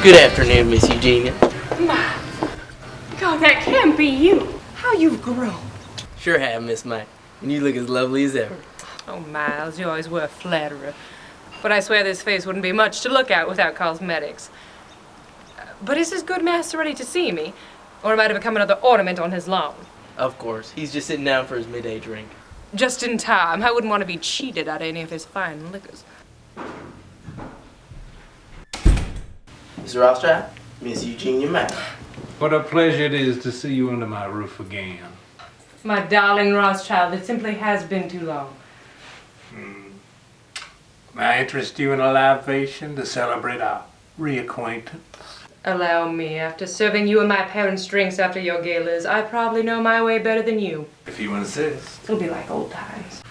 Good afternoon, Miss Eugenia. My God, that can't be you. How you've grown. Sure have, Miss May. And you look as lovely as ever. Oh, Miles, you always were a flatterer. But I swear this face wouldn't be much to look at without cosmetics. But is his good master ready to see me? Or am I to become another ornament on his lawn? Of course. He's just sitting down for his midday drink. Just in time. I wouldn't want to be cheated out of any of his fine liquors. Mr. Rothschild, Miss Eugenia May. What a pleasure it is to see you under my roof again. My darling Rothschild, it simply has been too long. May I interest you in a libation to celebrate our reacquaintance? Allow me. After serving you and my parents' drinks after your galas, I probably know my way better than you. If you insist. It'll be like old times.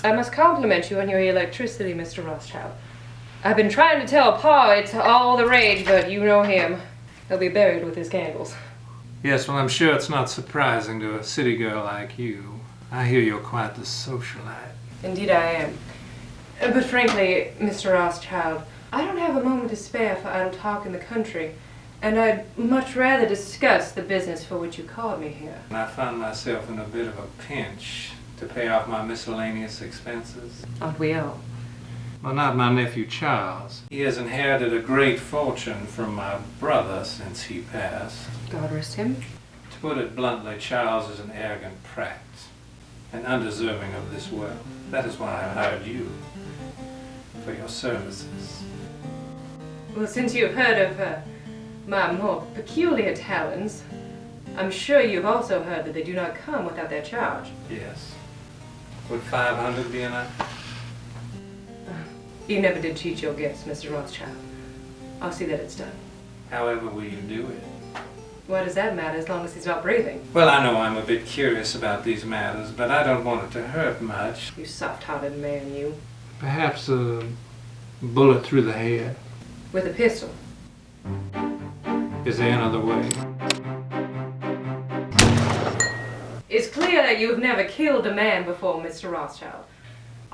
I must compliment you on your electricity, Mr. Rothschild. I've been trying to tell Pa it's all the rage, but you know him. He'll be buried with his candles. Yes, well, I'm sure it's not surprising to a city girl like you. I hear you're quite the socialite. Indeed I am. But frankly, Mr. Rothschild, I don't have a moment to spare for idle talk in the country, and I'd much rather discuss the business for which you called me here. And I find myself in a bit of a pinch to pay off my miscellaneous expenses. Aren't we all? Well, not my nephew Charles. He has inherited a great fortune from my brother since he passed. God rest him. To put it bluntly, Charles is an arrogant prat and undeserving of this wealth. That is why I hired you for your services. Well, since you've heard of my more peculiar talents, I'm sure you've also heard that they do not come without their charge. Yes. Would 500 be enough? You never did cheat your guests, Mr. Rothschild. I'll see that it's done. However will you do it? Why does that matter as long as he's not breathing? Well, I know I'm a bit curious about these matters, but I don't want it to hurt much. You soft-hearted man, you. Perhaps a bullet through the head. With a pistol. Is there another way? It's clear that you've never killed a man before, Mr. Rothschild.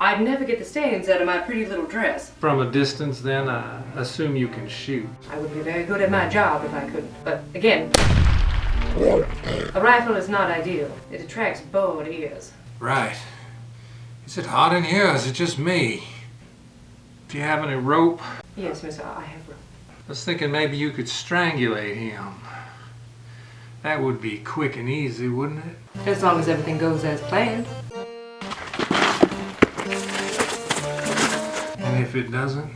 I'd never get the stains out of my pretty little dress. From a distance, then, I assume you can shoot. I would be very good at my job if I couldn't. But again, a rifle is not ideal. It attracts bored ears. Right. Is it hot in here, or is it just me? Do you have any rope? Yes, miss, I have rope. I was thinking maybe you could strangulate him. That would be quick and easy, wouldn't it? As long as everything goes as planned. And if it doesn't?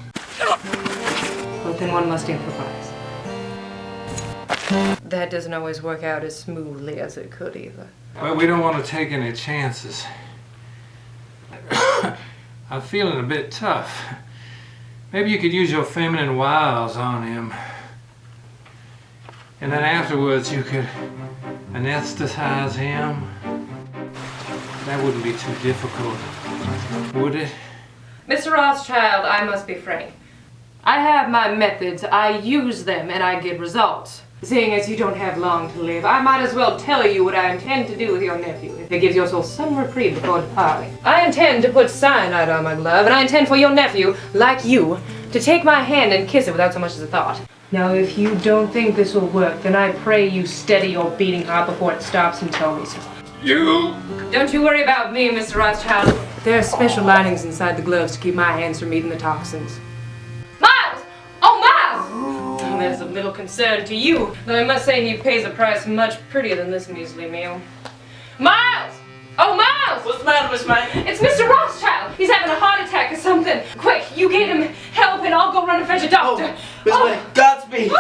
Well, then one must improvise. That doesn't always work out as smoothly as it could either. Well, we don't want to take any chances. I'm feeling a bit tough. Maybe you could use your feminine wiles on him. And then afterwards you could anesthetize him. That wouldn't be too difficult, would it? Mr. Rothschild, I must be frank. I have my methods, I use them, and I get results. Seeing as you don't have long to live, I might as well tell you what I intend to do with your nephew, if it gives your soul some reprieve before departing. I intend to put cyanide on my glove, and I intend for your nephew, like you, to take my hand and kiss it without so much as a thought. Now, if you don't think this will work, then I pray you steady your beating heart before it stops and tell me so. You! Don't you worry about me, Mr. Rothschild. There are special linings inside the gloves to keep my hands from eating the toxins. Miles! Oh, Miles! Oh, there's a little concern to you, though I must say he pays a price much prettier than this measly meal. Miles! Oh, Miles! What's the matter, Miss May? It's Mr. Rothschild! He's having a heart attack or something. Quick, you get him help and I'll go run and fetch a doctor. Miss May, Godspeed.